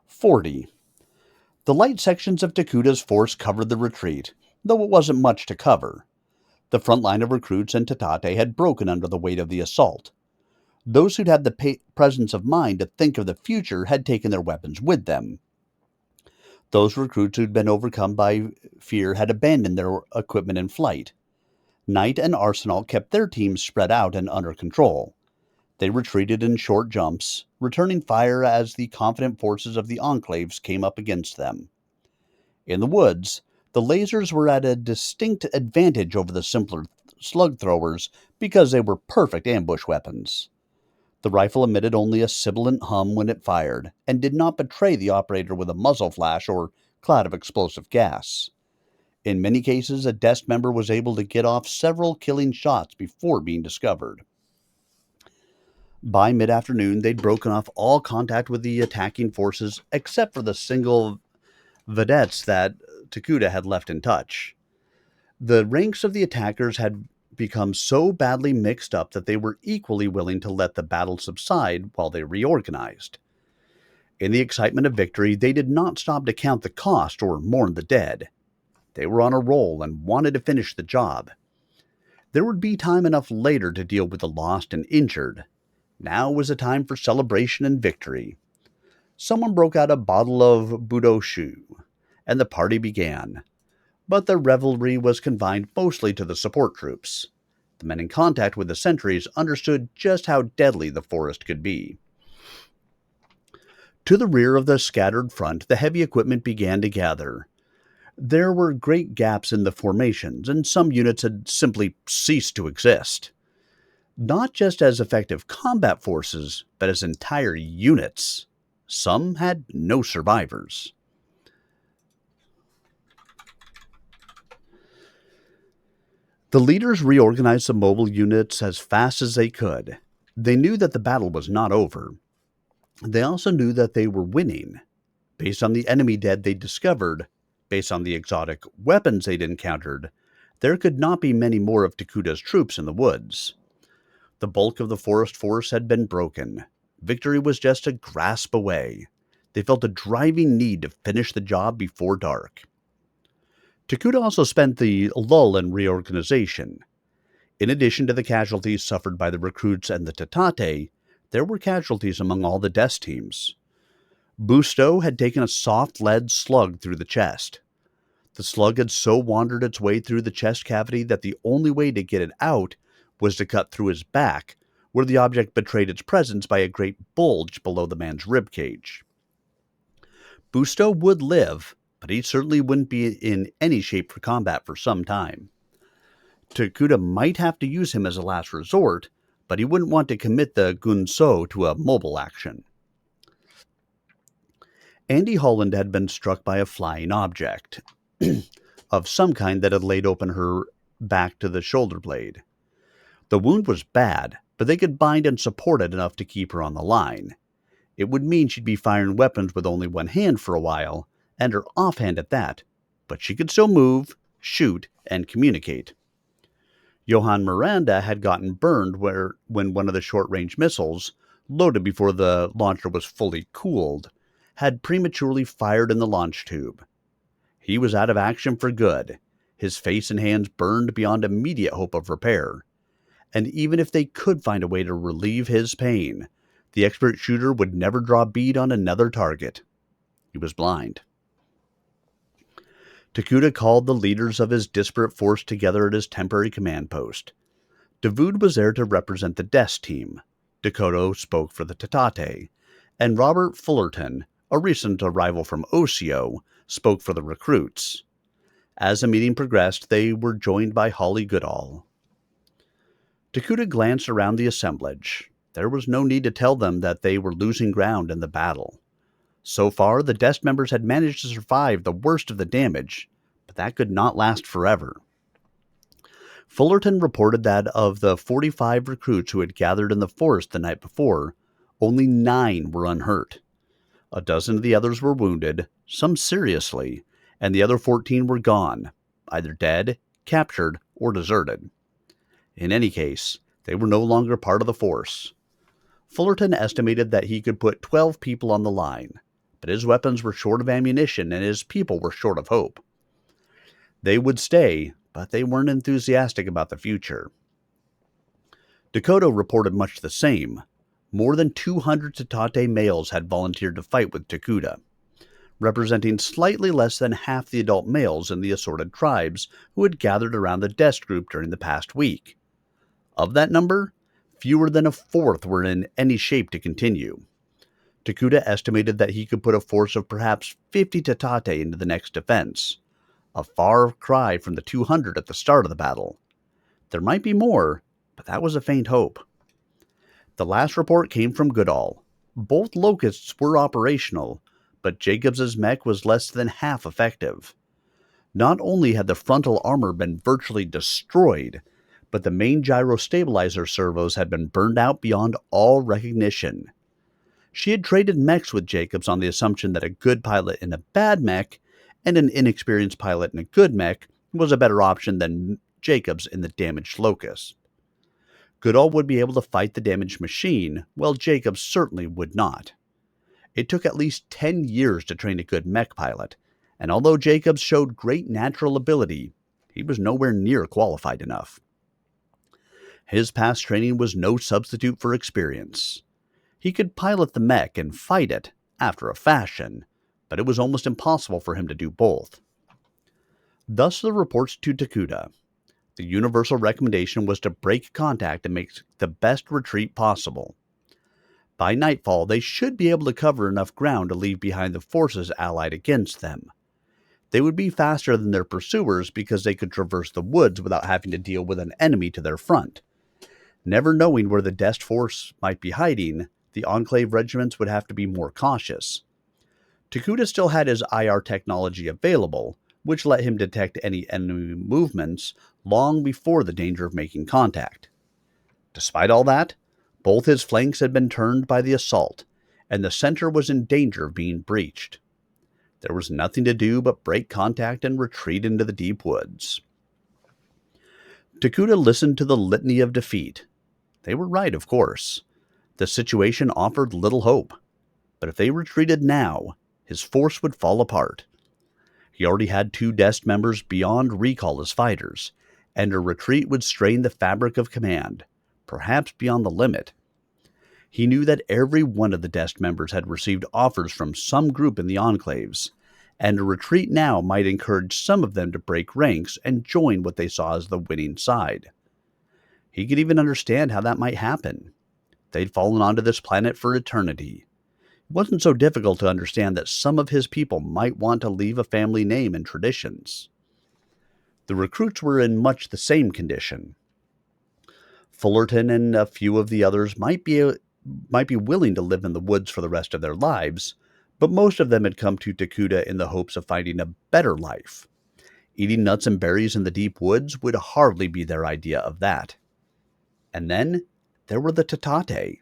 40. The light sections of Takuda's force covered the retreat, though it wasn't much to cover. The front line of recruits and Tatate had broken under the weight of the assault. Those who'd had the presence of mind to think of the future had taken their weapons with them. Those recruits who'd been overcome by fear had abandoned their equipment in flight. Knight and Arsenal kept their teams spread out and under control. They retreated in short jumps, returning fire as the confident forces of the enclaves came up against them. In the woods, the lasers were at a distinct advantage over the simpler slug throwers because they were perfect ambush weapons. The rifle emitted only a sibilant hum when it fired, and did not betray the operator with a muzzle flash or cloud of explosive gas. In many cases, a desk member was able to get off several killing shots before being discovered. By mid-afternoon, they'd broken off all contact with the attacking forces except for the single vedettes that Takuda had left in touch. The ranks of the attackers had become so badly mixed up that they were equally willing to let the battle subside while they reorganized. In the excitement of victory, they did not stop to count the cost or mourn the dead. They were on a roll and wanted to finish the job. There would be time enough later to deal with the lost and injured. Now was a time for celebration and victory. Someone broke out a bottle of Budoshu, and the party began. But the revelry was confined mostly to the support troops. The men in contact with the sentries understood just how deadly the forest could be. To the rear of the scattered front, the heavy equipment began to gather. There were great gaps in the formations, and some units had simply ceased to exist. Not just as effective combat forces, but as entire units. Some had no survivors. The leaders reorganized the mobile units as fast as they could. They knew that the battle was not over. They also knew that they were winning. Based on the enemy dead they'd discovered, based on the exotic weapons they'd encountered, there could not be many more of Takuda's troops in the woods. The bulk of the forest force had been broken. Victory was just a grasp away. They felt a driving need to finish the job before dark. Takuda also spent the lull in reorganization. In addition to the casualties suffered by the recruits and the Tatate, there were casualties among all the desk teams. Busto had taken a soft lead slug through the chest. The slug had so wandered its way through the chest cavity that the only way to get it out was to cut through his back, where the object betrayed its presence by a great bulge below the man's ribcage. Busto would live, but he certainly wouldn't be in any shape for combat for some time. Takuda might have to use him as a last resort, but he wouldn't want to commit the Gunso to a mobile action. Andy Holland had been struck by a flying object of some kind that had laid open her back to the shoulder blade. The wound was bad, but they could bind and support it enough to keep her on the line. It would mean she'd be firing weapons with only one hand for a while, and her offhand at that, but she could still move, shoot, and communicate. Johann Miranda had gotten burned when one of the short-range missiles, loaded before the launcher was fully cooled, had prematurely fired in the launch tube. He was out of action for good. His face and hands burned beyond immediate hope of repair. And even if they could find a way to relieve his pain, the expert shooter would never draw bead on another target. He was blind. Takuda called the leaders of his disparate force together at his temporary command post. Davood was there to represent the desk team. Dakota spoke for the Tatate, and Robert Fullerton, a recent arrival from Osio, spoke for the recruits. As the meeting progressed, they were joined by Holly Goodall. Takuda glanced around the assemblage. There was no need to tell them that they were losing ground in the battle. So far, the desk members had managed to survive the worst of the damage, but that could not last forever. Fullerton reported that of the 45 recruits who had gathered in the forest the night before, only 9 were unhurt. A dozen of the others were wounded, some seriously, and the other 14 were gone, either dead, captured, or deserted. In any case, they were no longer part of the force. Fullerton estimated that he could put 12 people on the line, but his weapons were short of ammunition and his people were short of hope. They would stay, but they weren't enthusiastic about the future. Dakota reported much the same. More than 200 Tatate males had volunteered to fight with Takuta, representing slightly less than half the adult males in the assorted tribes who had gathered around the Dest group during the past week. Of that number, fewer than a fourth were in any shape to continue. Takuta estimated that he could put a force of perhaps 50 Tatate into the next defense, a far cry from the 200 at the start of the battle. There might be more, but that was a faint hope. The last report came from Goodall. Both locusts were operational, but Jacobs's mech was less than half effective. Not only had the frontal armor been virtually destroyed, but the main gyro stabilizer servos had been burned out beyond all recognition. She had traded mechs with Jacobs on the assumption that a good pilot in a bad mech and an inexperienced pilot in a good mech was a better option than Jacobs in the damaged locust. Goodall would be able to fight the damaged machine, while Jacobs certainly would not. It took at least 10 years to train a good mech pilot, and although Jacobs showed great natural ability, he was nowhere near qualified enough. His past training was no substitute for experience. He could pilot the mech and fight it, after a fashion, but it was almost impossible for him to do both. Thus the reports to Takuta. The universal recommendation was to break contact and make the best retreat possible. By nightfall, they should be able to cover enough ground to leave behind the forces allied against them. They would be faster than their pursuers because they could traverse the woods without having to deal with an enemy to their front. Never knowing where the Dest force might be hiding, the Enclave regiments would have to be more cautious. Takuta still had his IR technology available, which let him detect any enemy movements long before the danger of making contact. Despite all that, both his flanks had been turned by the assault, and the center was in danger of being breached. There was nothing to do but break contact and retreat into the deep woods. Takuta listened to the litany of defeat. They were right, of course. The situation offered little hope, but if they retreated now, his force would fall apart. He already had 2 Dest members beyond recall as fighters, and a retreat would strain the fabric of command, perhaps beyond the limit. He knew that every one of the Dest members had received offers from some group in the Enclaves, and a retreat now might encourage some of them to break ranks and join what they saw as the winning side. He could even understand how that might happen. They'd fallen onto this planet for eternity. It wasn't so difficult to understand that some of his people might want to leave a family name and traditions. The recruits were in much the same condition. Fullerton and a few of the others might be willing to live in the woods for the rest of their lives, but most of them had come to Takuta in the hopes of finding a better life. Eating nuts and berries in the deep woods would hardly be their idea of that. And then there were the Tatate.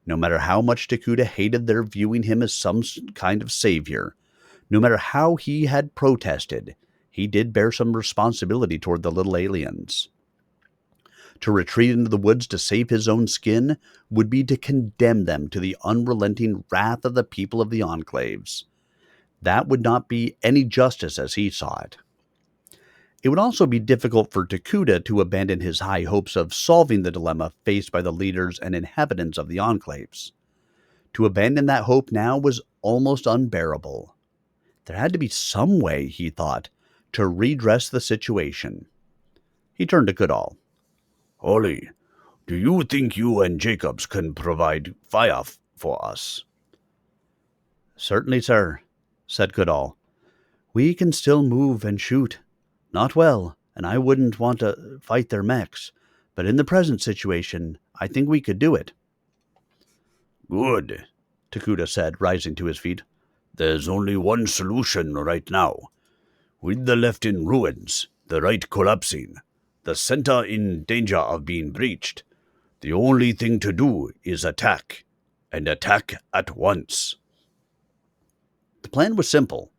No matter how much Takuta hated their viewing him as some kind of savior, no matter how he had protested, he did bear some responsibility toward the little aliens. To retreat into the woods to save his own skin would be to condemn them to the unrelenting wrath of the people of the Enclaves. That would not be any justice as he saw it. It would also be difficult for Takuta to abandon his high hopes of solving the dilemma faced by the leaders and inhabitants of the Enclaves. To abandon that hope now was almost unbearable. There had to be some way, he thought, to redress the situation. He turned to Goodall. "Ollie, do you think you and Jacobs can provide fire for us?" "Certainly, sir," said Goodall. "We can still move and shoot. Not well, and I wouldn't want to fight their mechs, but in the present situation, I think we could do it." "Good," Takuta said, rising to his feet. "There's only one solution right now. With the left in ruins, the right collapsing, the center in danger of being breached, the only thing to do is attack, and attack at once." The plan was simple.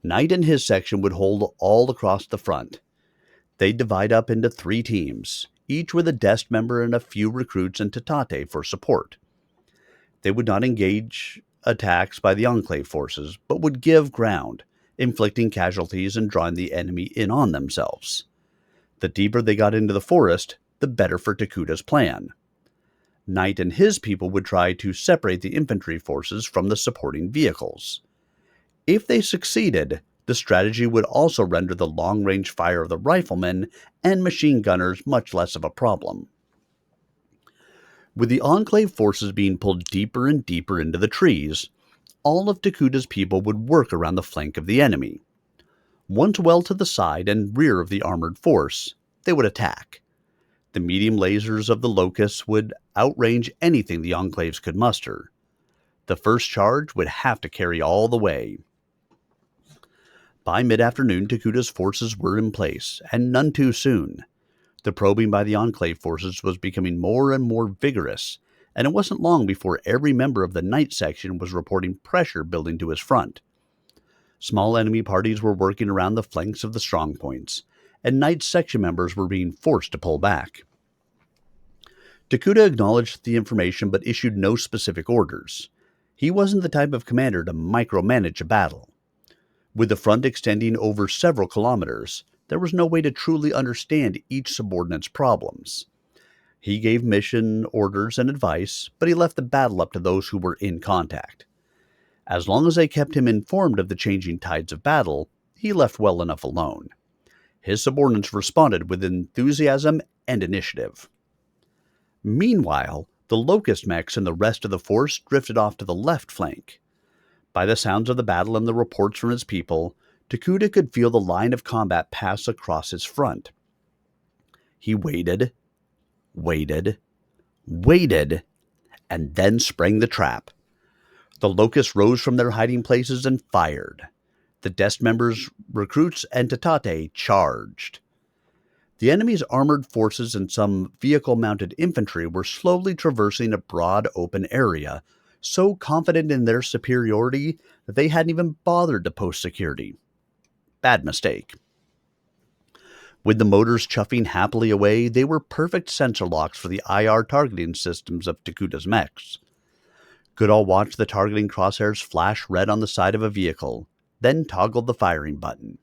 Knight and his section would hold all across the front. They'd divide up into 3 teams, each with a Dest member and a few recruits and Tatate for support. They would not engage attacks by the Enclave forces, but would give ground, inflicting casualties and drawing the enemy in on themselves. The deeper they got into the forest, the better for Takuda's plan. Knight and his people would try to separate the infantry forces from the supporting vehicles. If they succeeded, the strategy would also render the long-range fire of the riflemen and machine gunners much less of a problem. With the Enclave forces being pulled deeper and deeper into the trees, all of Takuda's people would work around the flank of the enemy. Once well to the side and rear of the armored force, they would attack. The medium lasers of the Locusts would outrange anything the Enclaves could muster. The first charge would have to carry all the way. By mid-afternoon, Takuda's forces were in place, and none too soon. The probing by the Enclave forces was becoming more and more vigorous, and it wasn't long before every member of the Knight section was reporting pressure building to his front. Small enemy parties were working around the flanks of the strongpoints, and Knight section members were being forced to pull back. Takuda acknowledged the information but issued no specific orders. He wasn't the type of commander to micromanage a battle. With the front extending over several kilometers, there was no way to truly understand each subordinate's problems. He gave mission orders and advice, but he left the battle up to those who were in contact. As long as they kept him informed of the changing tides of battle, he left well enough alone. His subordinates responded with enthusiasm and initiative. Meanwhile, the Locust mechs and the rest of the force drifted off to the left flank. By the sounds of the battle and the reports from his people, Takuda could feel the line of combat pass across his front. He waited, and then sprang the trap. The Locusts rose from their hiding places and fired. The Dest members, recruits, and Tatate charged. The enemy's armored forces and some vehicle-mounted infantry were slowly traversing a broad open area, so confident in their superiority that they hadn't even bothered to post security. Bad mistake. With the motors chuffing happily away, they were perfect sensor locks for the IR targeting systems of Takuda's mechs. Goodall watched the targeting crosshairs flash red on the side of a vehicle, then toggled the firing button.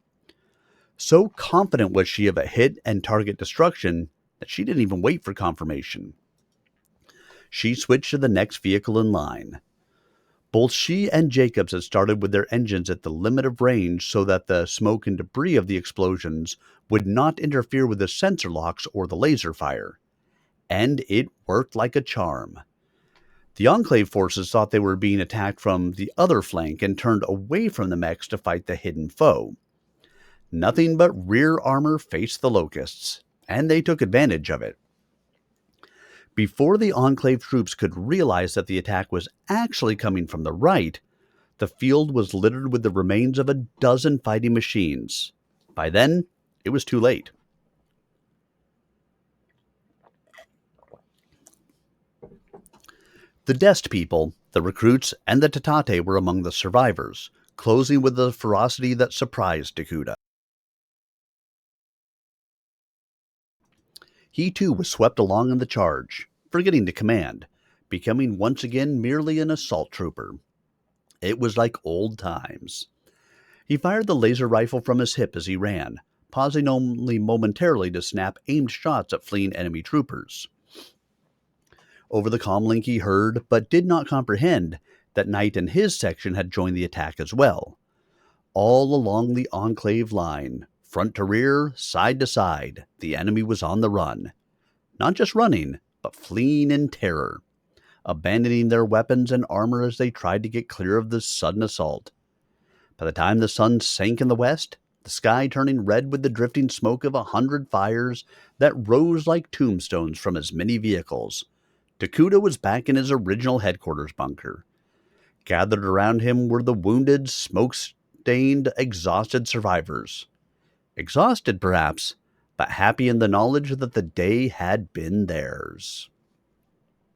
So confident was she of a hit and target destruction that she didn't even wait for confirmation. She switched to the next vehicle in line. Both she and Jacobs had started with their engines at the limit of range so that the smoke and debris of the explosions would not interfere with the sensor locks or the laser fire. And it worked like a charm. The Enclave forces thought they were being attacked from the other flank and turned away from the mechs to fight the hidden foe. Nothing but rear armor faced the Locusts, and they took advantage of it. Before the Enclave troops could realize that the attack was actually coming from the right, the field was littered with the remains of a dozen fighting machines. By then, it was too late. The Dest people, the recruits, and the Tatate were among the survivors, closing with a ferocity that surprised Takuda. He too was swept along in the charge, forgetting to command, becoming once again merely an assault trooper. It was like old times. He fired the laser rifle from his hip as he ran, pausing only momentarily to snap aimed shots at fleeing enemy troopers. Over the comlink he heard, but did not comprehend, that Knight and his section had joined the attack as well. All along the Enclave line, front to rear, side to side, the enemy was on the run. Not just running, but fleeing in terror, abandoning their weapons and armor as they tried to get clear of this sudden assault. By the time the sun sank in the west, the sky turning red with the drifting smoke of 100 fires that rose like tombstones from as many vehicles, Takuda was back in his original headquarters bunker. Gathered around him were the wounded, smoke-stained, exhausted survivors. Exhausted, perhaps, but happy in the knowledge that the day had been theirs.